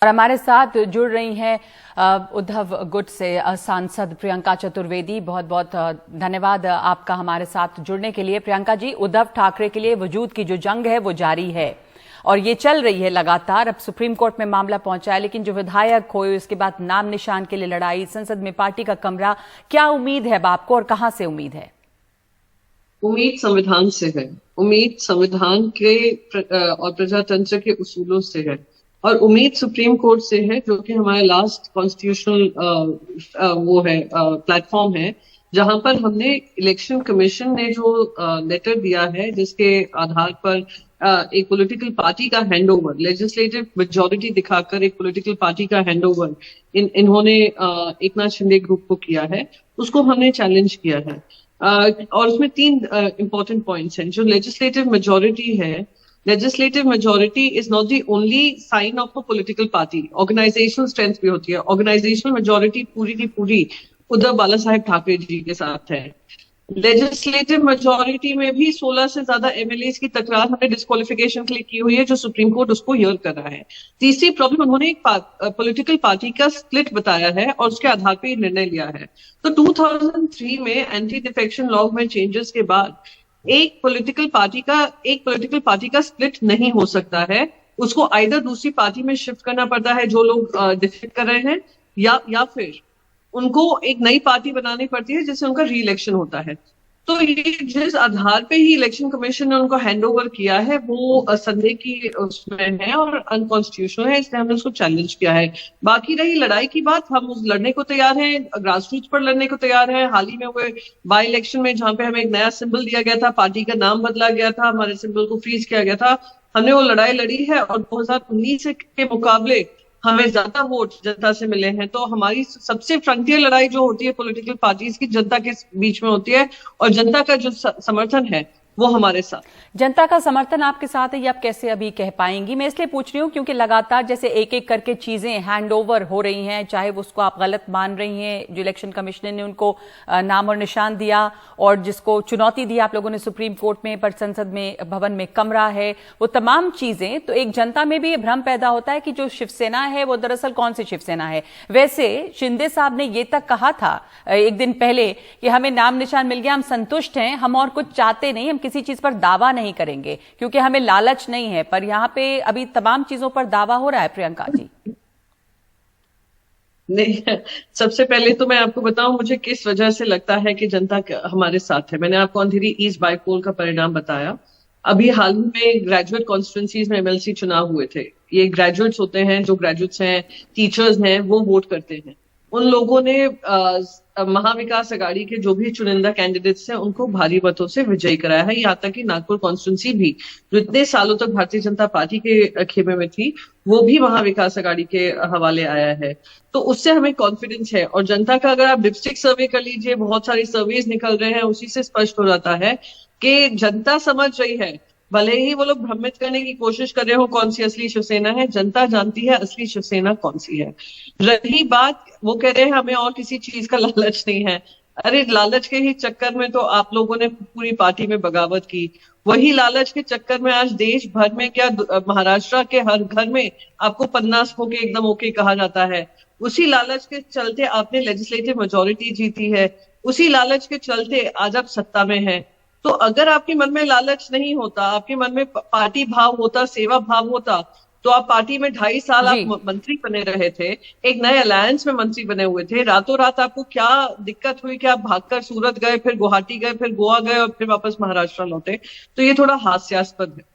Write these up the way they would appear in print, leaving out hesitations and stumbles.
और हमारे साथ जुड़ रही हैं उद्धव गुट से सांसद प्रियंका चतुर्वेदी। बहुत बहुत धन्यवाद आपका हमारे साथ जुड़ने के लिए। प्रियंका जी, उद्धव ठाकरे के लिए वजूद की जो जंग है वो जारी है और ये चल रही है लगातार। अब सुप्रीम कोर्ट में मामला पहुंचा है, लेकिन जो विधायक खोए उसके बाद नाम निशान के लिए लड़ाई, संसद में पार्टी का कमरा, क्या उम्मीद है अब आपको और कहां से उम्मीद है? उम्मीद संविधान से है, उम्मीद संविधान के और प्रजातंत्र के उसूलों से है, और उम्मीद सुप्रीम कोर्ट से है, जो कि हमारा लास्ट कॉन्स्टिट्यूशनल वो है प्लेटफॉर्म है, जहां पर हमने इलेक्शन कमीशन ने जो लेटर दिया है, जिसके आधार पर एक पॉलिटिकल पार्टी का हैंडओवर, लेजिस्लेटिव मेजॉरिटी दिखाकर एक पॉलिटिकल पार्टी का हैंडओवर इन्होंने एकनाथ शिंदे ग्रुप को किया है, उसको हमने चैलेंज किया है। और उसमें तीन इंपॉर्टेंट पॉइंट्स हैं। जो लेजिस्लेटिव मेजॉरिटी है, legislative majority is not the only sign of a political party, organisational strength भी होती है। ऑर्गेनाइजेशनल मेजॉरिटी पूरी की पूरी उद्धव बाला साहेब ठाकरे जी के साथ है। लेजिस्लेटिव मेजॉरिटी में भी 16 से ज्यादा एमएलए की तकरार हमने डिस्क्वालिफिकेशन के लिए की हुई है, जो सुप्रीम कोर्ट उसको हियर कर रहा है। तीसरी प्रॉब्लम, उन्होंने एक पॉलिटिकल पार्टी का स्प्लिट बताया है और उसके आधार पर निर्णय लिया है। तो 2003 में एंटी डिफेक्शन लॉ में चेंजेस के बाद एक पॉलिटिकल पार्टी का स्प्लिट नहीं हो सकता है। उसको आइदर दूसरी पार्टी में शिफ्ट करना पड़ता है जो लोग डिफेक्ट कर रहे हैं, या फिर उनको एक नई पार्टी बनानी पड़ती है जिससे उनका री इलेक्शन होता है। तो ये जिस आधार पे ही इलेक्शन कमीशन ने उनको हैंडओवर किया है वो संदेह की उसमें है और अनकॉन्स्टिट्यूशनल है, इसलिए हमने उसको चैलेंज किया है। बाकी रही लड़ाई की बात, हम उस लड़ने को तैयार हैं, ग्रास रूट्स पर लड़ने को तैयार हैं। हाल ही में हुए बाई इलेक्शन में जहां पे हमें एक नया सिंबल दिया गया था, पार्टी का नाम बदला गया था, हमारे सिंबल को फ्रीज किया गया था, हमने वो लड़ाई लड़ी है और 2019 के मुकाबले हमें ज्यादा वोट जनता से मिले हैं। तो हमारी सबसे फ्रंटियर लड़ाई जो होती है पॉलिटिकल पार्टीज की, जनता के बीच में होती है, और जनता का जो समर्थन है वो हमारे साथ। जनता का समर्थन आपके साथ है, ये आप कैसे अभी कह पाएंगी? मैं इसलिए पूछ रही हूँ क्योंकि लगातार जैसे एक एक करके चीजें हैंड ओवर हो रही हैं, चाहे वो उसको आप गलत मान रही हैं, जो इलेक्शन कमिश्नर ने उनको नाम और निशान दिया और जिसको चुनौती दी आप लोगों ने सुप्रीम कोर्ट में, पर संसद में भवन में कमरा है, वो तमाम चीजें, तो एक जनता में भी ये भ्रम पैदा होता है कि जो शिवसेना है वो दरअसल कौन सी शिवसेना है। वैसे शिंदे साहब ने ये तक कहा था एक दिन पहले कि हमें नाम निशान मिल गया, हम संतुष्ट हैं, हम और कुछ चाहते नहीं, हम किसी चीज पर दावा नहीं करेंगे क्योंकि हमें लालच नहीं है। पर यहां पे अभी तमाम चीजों पर दावा हो रहा है। प्रियंका जी, नहीं, सबसे पहले तो मैं आपको बताऊं मुझे किस वजह से लगता है कि जनता हमारे साथ है। मैंने आपको अंधेरी ईस्ट बाईपोल का परिणाम बताया। अभी हाल में ग्रेजुएट कॉन्स्टिट्यूंसीज में एमएलसी चुनाव हुए थे। ये ग्रेजुएट्स होते हैं, जो ग्रेजुएट्स हैं, टीचर्स हैं, वो वोट करते हैं। उन लोगों ने महाविकास अघाड़ी के जो भी चुनिंदा कैंडिडेट्स हैं उनको भारी मतों से विजयी कराया है। यहाँ तक कि नागपुर कॉन्स्टिट्यूंसी भी, जो इतने सालों तक भारतीय जनता पार्टी के खेमे में थी, वो भी महाविकास अघाड़ी के हवाले आया है। तो उससे हमें कॉन्फिडेंस है। और जनता का अगर आप डिस्ट्रिक्ट सर्वे कर लीजिए, बहुत सारी सर्वेज निकल रहे हैं, उसी से स्पष्ट हो जाता है कि जनता समझ रही है। भले ही वो लोग भ्रमित करने की कोशिश कर रहे हो कौन सी असली शिवसेना है, जनता जानती है असली शिवसेना कौन सी है। रही बात, वो कह रहे हैं हमें और किसी चीज का लालच नहीं है। अरे लालच के ही चक्कर में तो आप लोगों ने पूरी पार्टी में बगावत की। वही लालच के चक्कर में आज देश भर में, क्या महाराष्ट्र के हर घर में आपको 50 होके एकदम ओके कहा जाता है। उसी लालच के चलते आपने लेजिस्लेटिव मेजोरिटी जीती है, उसी लालच के चलते आज आप सत्ता में है। तो अगर आपके मन में लालच नहीं होता, आपके मन में पार्टी भाव होता, सेवा भाव होता, तो आप पार्टी में 2.5 साल आप मंत्री बने रहे थे, एक नए अलायंस में मंत्री बने हुए थे। रातों रात आपको क्या दिक्कत हुई कि आप भागकर सूरत गए, फिर गुवाहाटी गए, फिर गोवा गए और फिर वापस महाराष्ट्र लौटे? तो ये थोड़ा हास्यास्पद है।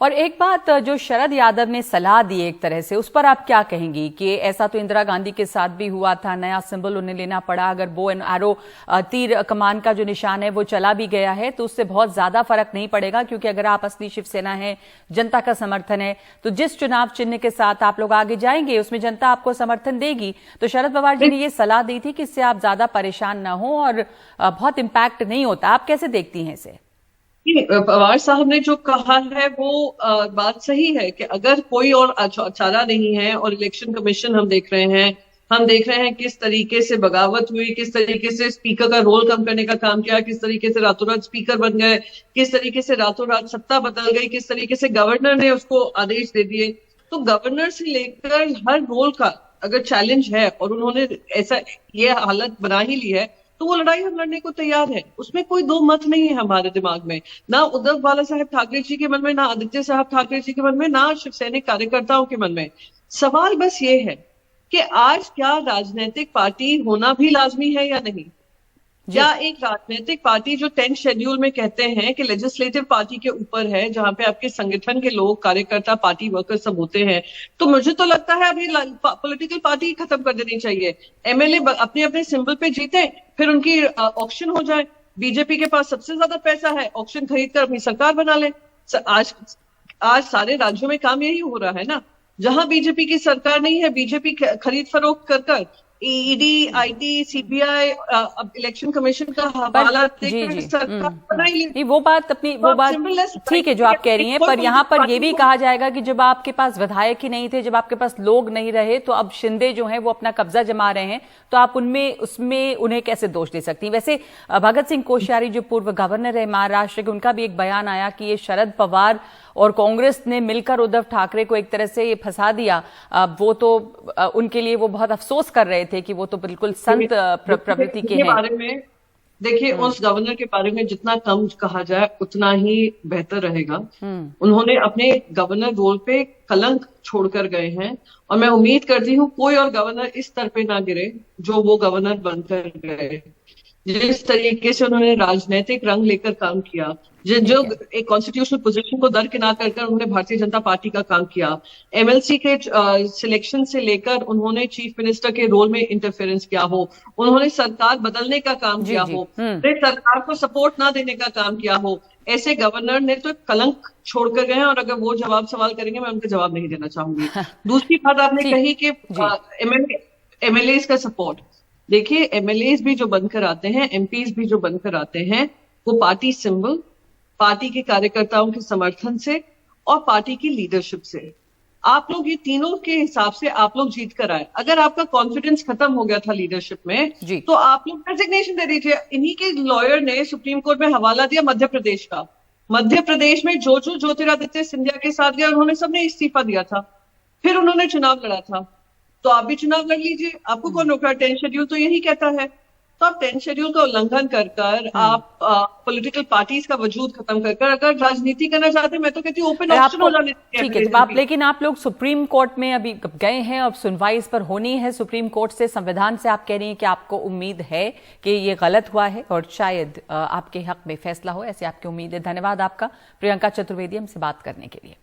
और एक बात, जो शरद यादव ने सलाह दी एक तरह से, उस पर आप क्या कहेंगी कि ऐसा तो इंदिरा गांधी के साथ भी हुआ था, नया सिंबल उन्हें लेना पड़ा, अगर बो एंड एरो तीर कमान का जो निशान है वो चला भी गया है तो उससे बहुत ज्यादा फर्क नहीं पड़ेगा, क्योंकि अगर आप असली शिवसेना है, जनता का समर्थन है, तो जिस चुनाव चिन्ह के साथ आप लोग आगे जाएंगे उसमें जनता आपको समर्थन देगी। तो शरद पवार जी ने ये सलाह दी थी कि इससे आप ज्यादा परेशान ना हो और बहुत इम्पैक्ट नहीं होता। आप कैसे देखती हैं इसे? पवार साहब ने जो कहा है वो बात सही है कि अगर कोई और चारा नहीं है, और इलेक्शन कमीशन हम देख रहे हैं किस तरीके से बगावत हुई, किस तरीके से स्पीकर का रोल कम करने का काम किया, किस तरीके से रातों रात स्पीकर बन गए, किस तरीके से रातों रात सत्ता बदल गई, किस तरीके से गवर्नर ने उसको आदेश दे दिए। तो गवर्नर से लेकर हर रोल का अगर चैलेंज है और उन्होंने ऐसा ये हालत बना ही ली है, तो वो लड़ाई हम लड़ने को तैयार है। उसमें कोई दो मत नहीं है हमारे दिमाग में, ना उद्धव बाला साहेब ठाकरे जी के मन में, ना आदित्य साहब ठाकरे जी के मन में, ना शिवसैनिक कार्यकर्ताओं के मन में। सवाल बस ये है कि आज क्या राजनीतिक पार्टी होना भी लाजमी है या नहीं। या एक राजनीतिक पार्टी जो 10th शेड्यूल में कहते हैं कि लेजिस्लेटिव पार्टी के ऊपर है, जहां पे आपके संगठन के लोग, कार्यकर्ता, पार्टी वर्कर सब होते हैं, तो मुझे तो लगता है अभी पॉलिटिकल पार्टी खत्म कर देनी चाहिए। एमएलए अपने अपने सिंबल पे जीते, फिर उनकी ऑक्शन हो जाए। बीजेपी के पास सबसे ज्यादा पैसा है, ऑक्शन खरीद कर अपनी सरकार बना ले। आज सारे राज्यों में काम यही हो रहा है ना, जहां बीजेपी की सरकार नहीं है, बीजेपी खरीद फरोख्त कर ED, IT, CBI, election commission का हवाला देकर सरकार बनाई ली। नहीं, वो बात ठीक है जो आप कह रही हैं, पर यहाँ पर ये भी कहा जाएगा कि जब आपके पास विधायक ही नहीं थे, जब आपके पास लोग नहीं रहे, तो अब शिंदे जो हैं वो अपना कब्जा जमा रहे हैं, तो आप उसमें उन्हें कैसे दोष दे सकती हैं। वैसे भगत सिंह कोश्यारी जो पूर्व गवर्नर है महाराष्ट्र के, उनका भी एक बयान आया कि ये शरद पवार और कांग्रेस ने मिलकर उद्धव ठाकरे को एक तरह से ये फंसा दिया। वो तो उनके लिए वो बहुत अफसोस कर रहे थे कि वो तो बिल्कुल संत प्रवृत्ति के हैं। बारे में देखिए, उस गवर्नर के बारे में जितना कम कहा जाए उतना ही बेहतर रहेगा। उन्होंने अपने गवर्नर रोल पे कलंक छोड़कर गए हैं, और मैं उम्मीद करती हूँ कोई और गवर्नर इस स्तर पे ना गिरे जो वो गवर्नर बनकर गए। जिस तरीके से उन्होंने राजनीतिक रंग लेकर काम किया, जो एक कॉन्स्टिट्यूशनल पोजीशन को दरकिनार कर उन्होंने भारतीय जनता पार्टी का काम किया, एमएलसी के सिलेक्शन से लेकर उन्होंने चीफ मिनिस्टर के रोल में इंटरफेरेंस किया हो, उन्होंने सरकार बदलने का काम किया हो, सरकार को सपोर्ट ना देने का काम किया हो, ऐसे गवर्नर ने तो कलंक छोड़कर गए हैं। और अगर वो सवाल करेंगे, मैं उनका जवाब नहीं देना चाहूंगी। दूसरी बात आपने कही कि एमएलए का सपोर्ट, देखिए एमएलए भी जो बनकर आते हैं, एमपीज भी जो बनकर आते हैं, वो पार्टी सिंबल, पार्टी के कार्यकर्ताओं के समर्थन से और पार्टी की लीडरशिप से। आप लोग ये तीनों के हिसाब से आप लोग जीत कर आए। अगर आपका कॉन्फिडेंस खत्म हो गया था लीडरशिप में, तो आप लोग रेजिग्नेशन दे दीजिए। इन्हीं के लॉयर ने सुप्रीम कोर्ट में हवाला दिया मध्य प्रदेश का। मध्य प्रदेश में जो ज्योतिरादित्य सिंधिया के साथ गया, उन्होंने सबने इस्तीफा दिया था, फिर उन्होंने चुनाव लड़ा था। तो आप भी चुनाव लड़ लीजिए, आपको कौन रोक रहा है? 10th शेड्यूल तो यही कहता है। तो आप 10th शेड्यूल का उल्लंघन कर आप पॉलिटिकल पार्टीज का वजूद खत्म कर अगर राजनीति करना चाहते हैं, मैं तो कहती हूँ ओपन ऑप्शन हो जाने। ठीक है, तो लेकिन आप लोग सुप्रीम कोर्ट में अभी गए हैं, अब सुनवाई इस पर होनी है सुप्रीम कोर्ट से। संविधान से आप कह रही हैं कि आपको उम्मीद है कि ये गलत हुआ है और शायद आपके हक में फैसला हो, ऐसी आपकी उम्मीद है। धन्यवाद आपका प्रियंका चतुर्वेदी हमसे बात करने के लिए।